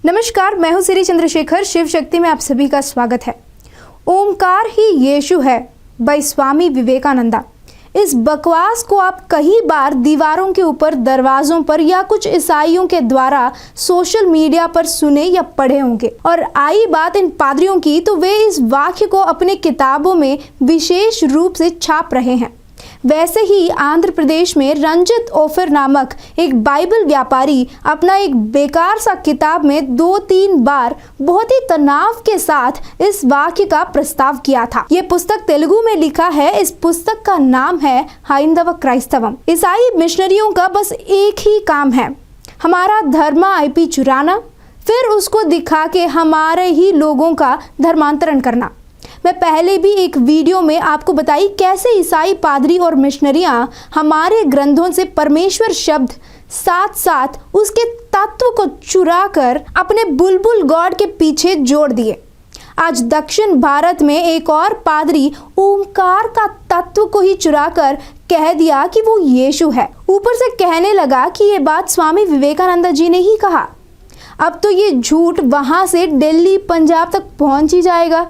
नमस्कार, मैं हूं श्री चंद्रशेखर। शिव शक्ति में आप सभी का स्वागत है। ओमकार ही यीशु है बाय स्वामी विवेकानंदा। इस बकवास को आप कई बार दीवारों के ऊपर, दरवाजों पर या कुछ ईसाइयों के द्वारा सोशल मीडिया पर सुने या पढ़े होंगे। और आई बात इन पादरियों की, तो वे इस वाक्य को अपने किताबों में विशेष रूप से छाप रहे हैं। वैसे ही आंध्र प्रदेश में रंजित ओफिर नामक एक बाइबल व्यापारी अपना एक बेकार सा किताब में 2-3 बार बहुत ही तनाव के साथ इस वाक्य का प्रस्ताव किया था। ये पुस्तक तेलुगु में लिखा है। इस पुस्तक का नाम है हैंदव क्राइस्तवम। ईसाई मिशनरियों का बस एक ही काम है, हमारा धर्म IP चुराना, फिर उसको दिखा के हमारे ही लोगों का धर्मांतरण करना। मैं पहले भी एक वीडियो में आपको बताई कैसे ईसाई पादरी और मिशनरियां हमारे ग्रंथों से परमेश्वर शब्द साथ साथ उसके तत्व को चुराकर अपने बुलबुल गॉड के पीछे जोड़ दिए। आज दक्षिण भारत में एक और पादरी ओमकार का तत्व को ही चुराकर कह दिया कि वो यीशु है। ऊपर से कहने लगा कि ये बात स्वामी विवेकानंद जी ने ही कहा। अब तो ये झूठ वहां से दिल्ली, पंजाब तक पहुंच ही जाएगा।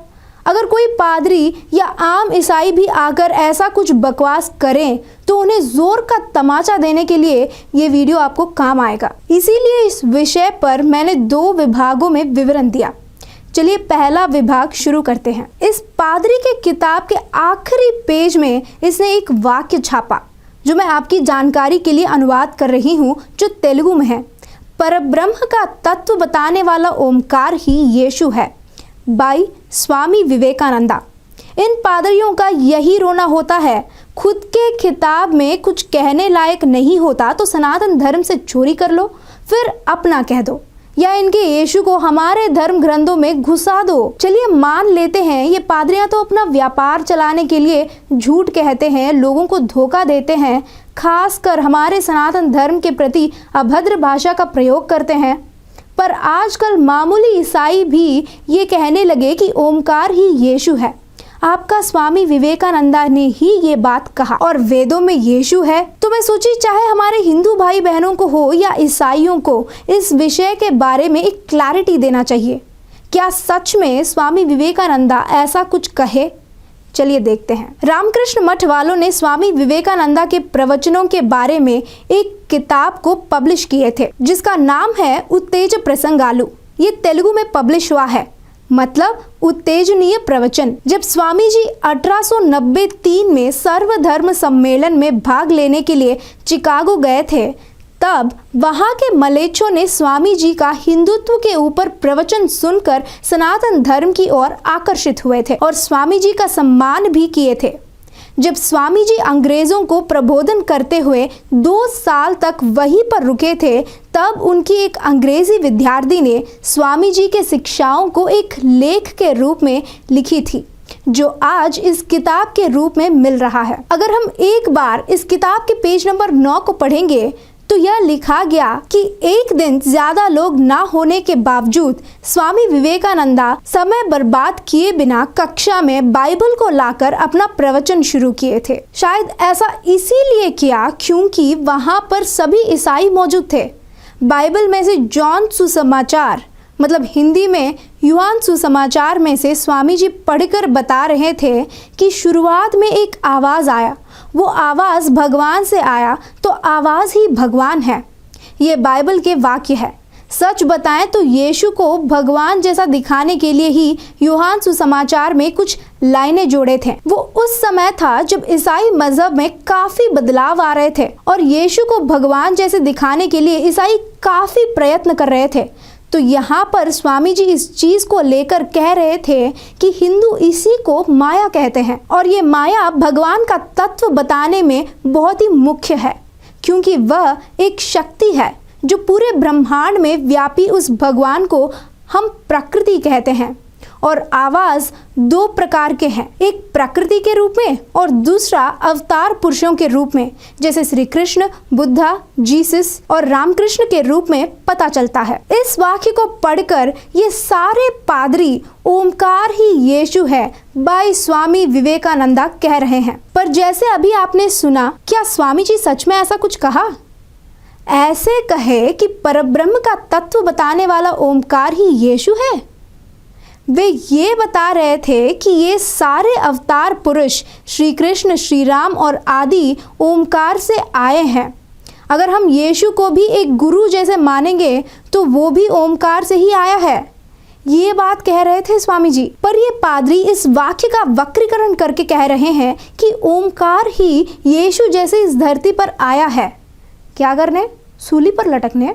अगर कोई पादरी या आम ईसाई भी आकर ऐसा कुछ बकवास करें तो उन्हें जोर का तमाचा देने के लिए ये वीडियो आपको काम आएगा। इसीलिए इस विषय पर मैंने 2 विभागों में विवरण दिया। चलिए पहला विभाग शुरू करते हैं। इस पादरी के किताब के आखिरी पेज में इसने एक वाक्य छापा जो मैं आपकी जानकारी के लिए अनुवाद कर रही हूँ, जो तेलुगु में है। परब्रह्म का तत्व बताने वाला ओमकार ही यीशु है बाय स्वामी विवेकानंदा। इन पादरियों का यही रोना होता है। खुद के किताब में कुछ कहने लायक नहीं होता तो सनातन धर्म से चोरी कर लो, फिर अपना कह दो, या इनके यीशु को हमारे धर्म ग्रंथों में घुसा दो। चलिए मान लेते हैं ये पादरियां तो अपना व्यापार चलाने के लिए झूठ कहते हैं, लोगों को धोखा देते हैं, खासकर हमारे सनातन धर्म के प्रति अभद्र भाषा का प्रयोग करते हैं। पर आजकल मामूली ईसाई भी ये कहने लगे कि ओमकार ही यीशु है। आपका स्वामी विवेकानंदा ने ही ये बात कहा और वेदों में यीशु है। तो मैं सोची, चाहे हमारे हिंदू भाई बहनों को हो या ईसाइयों को, इस विषय के बारे में एक क्लैरिटी देना चाहिए। क्या सच में स्वामी विवेकानंदा ऐसा कुछ कहे? चलिए देखते हैं। रामकृष्ण मठ वालों ने स्वामी विवेकानंदा के प्रवचनों के बारे में एक किताब को पब्लिश किए थे जिसका नाम है उत्तेज प्रसंगालु। ये तेलुगु में पब्लिश हुआ है, मतलब उत्तेजनीय प्रवचन। जब स्वामी जी 1893 में सर्वधर्म सम्मेलन में भाग लेने के लिए चिकागो गए थे, तब वहां के मलेच्छों ने स्वामी जी का हिंदुत्व के ऊपर प्रवचन सुनकर सनातन धर्म की ओर आकर्षित हुए थे और स्वामी जी का सम्मान भी किए थे। जब स्वामी जी अंग्रेजों को प्रबोधन करते हुए 2 साल तक वहीं पर रुके थे, तब उनकी एक अंग्रेजी विद्यार्थी ने स्वामी जी के शिक्षाओं को एक लेख के रूप में लिखी थी, जो आज इस किताब के रूप में मिल रहा है। अगर हम एक बार इस किताब के पेज नंबर 9 को पढ़ेंगे तो यह लिखा गया कि एक दिन ज्यादा लोग ना होने के बावजूद स्वामी विवेकानंदा समय बर्बाद किए बिना कक्षा में बाइबल को लाकर अपना प्रवचन शुरू किए थे। शायद ऐसा इसीलिए किया क्योंकि वहां पर सभी ईसाई मौजूद थे। बाइबल में से जॉन सुसमाचार, मतलब हिंदी में यूहान सुसमाचार में से स्वामी जी पढ़कर बता रहे थे कि शुरुआत में एक आवाज आया, वो आवाज भगवान से आया, तो आवाज ही भगवान है। ये बाइबल के वाक्य है। सच बताएं तो यीशु को भगवान जैसा दिखाने के लिए ही यूहान सुसमाचार में कुछ लाइनें जोड़े थे। वो उस समय था जब ईसाई मजहब में काफी बदलाव आ रहे थे और यीशु को भगवान जैसे दिखाने के लिए ईसाई काफी प्रयत्न कर रहे थे। तो यहाँ पर स्वामी जी इस चीज को लेकर कह रहे थे कि हिंदू इसी को माया कहते हैं और ये माया भगवान का तत्व बताने में बहुत ही मुख्य है, क्योंकि वह एक शक्ति है जो पूरे ब्रह्मांड में व्यापी उस भगवान को हम प्रकृति कहते हैं। और आवाज 2 प्रकार के हैं, एक प्रकृति के रूप में और दूसरा अवतार पुरुषों के रूप में, जैसे श्री कृष्ण, बुद्धा, जीसस और रामकृष्ण के रूप में पता चलता है। इस वाक्य को पढ़कर ये सारे पादरी ओमकार ही यीशु है बाय स्वामी विवेकानंदा कह रहे हैं। पर जैसे अभी आपने सुना, क्या स्वामी जी सच में ऐसा कुछ कहा? ऐसे कहे कि परब्रह्म का तत्व बताने वाला ओमकार ही यीशु है। वे ये बता रहे थे कि ये सारे अवतार पुरुष श्री कृष्ण, श्री राम और आदि ओमकार से आए हैं। अगर हम यीशु को भी एक गुरु जैसे मानेंगे तो वो भी ओमकार से ही आया है। ये बात कह रहे थे स्वामी जी। पर ये पादरी इस वाक्य का वक्रीकरण करके कह रहे हैं कि ओमकार ही यीशु जैसे इस धरती पर आया है। क्या करने? सूली पर लटकने।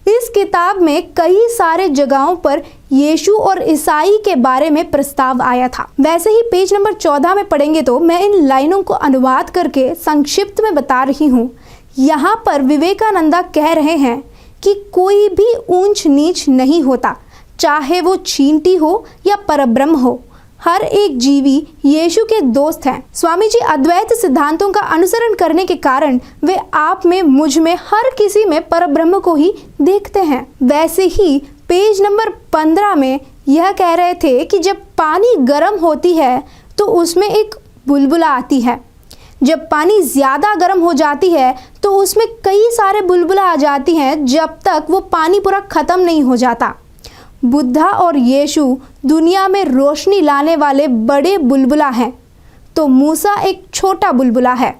इस किताब में कई सारे जगहों पर यीशु और ईसाई के बारे में प्रस्ताव आया था। वैसे ही पेज नंबर 14 में पढ़ेंगे तो मैं इन लाइनों को अनुवाद करके संक्षिप्त में बता रही हूँ। यहाँ पर विवेकानंदा कह रहे हैं कि कोई भी ऊंच नीच नहीं होता, चाहे वो चींटी हो या परब्रह्म हो। हर एक जीवी यीशु के दोस्त हैं। स्वामी जी अद्वैत सिद्धांतों का अनुसरण करने के कारण वे आप में, मुझ में, हर किसी में परब्रह्म को ही देखते हैं। वैसे ही पेज नंबर 15 में यह कह रहे थे कि जब पानी गर्म होती है तो उसमें एक बुलबुला आती है। जब पानी ज़्यादा गर्म हो जाती है तो उसमें कई सारे बुलबुला आ जाती हैं जब तक वो पानी पूरा ख़त्म नहीं हो जाता। बुद्धा और यीशु दुनिया में रोशनी लाने वाले बड़े बुलबुला हैं, तो मूसा एक छोटा बुलबुला है।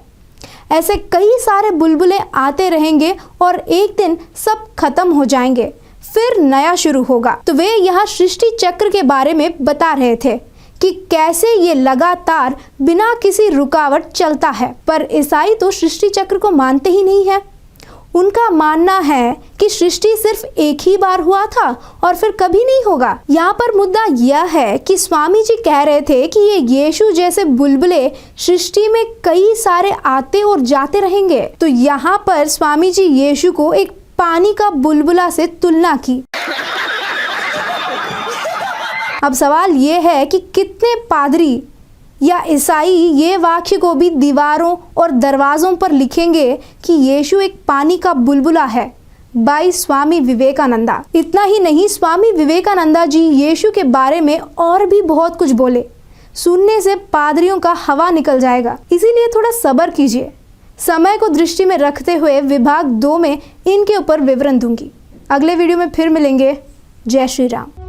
ऐसे कई सारे बुलबुले आते रहेंगे और एक दिन सब खत्म हो जाएंगे, फिर नया शुरू होगा। तो वे यहाँ सृष्टि चक्र के बारे में बता रहे थे कि कैसे ये लगातार बिना किसी रुकावट चलता है। पर ईसाई तो सृष्टि चक्र को मानते ही नहीं है। उनका मानना है कि सृष्टि सिर्फ एक ही बार हुआ था और फिर कभी नहीं होगा। यहाँ पर मुद्दा यह है कि स्वामी जी कह रहे थे कि ये यीशु जैसे बुलबुले सृष्टि में कई सारे आते और जाते रहेंगे। तो यहाँ पर स्वामी जी यीशु को एक पानी का बुलबुला से तुलना की। अब सवाल ये है कि कितने पादरी या ईसाई ये वाक्य को भी दीवारों और दरवाज़ों पर लिखेंगे कि यीशु एक पानी का बुलबुला है बाय स्वामी विवेकानंदा। इतना ही नहीं, स्वामी विवेकानंदा जी यीशु के बारे में और भी बहुत कुछ बोले। सुनने से पादरियों का हवा निकल जाएगा, इसीलिए थोड़ा सब्र कीजिए। समय को दृष्टि में रखते हुए विभाग 2 में इनके ऊपर विवरण दूंगी। अगले वीडियो में फिर मिलेंगे। जय श्री राम।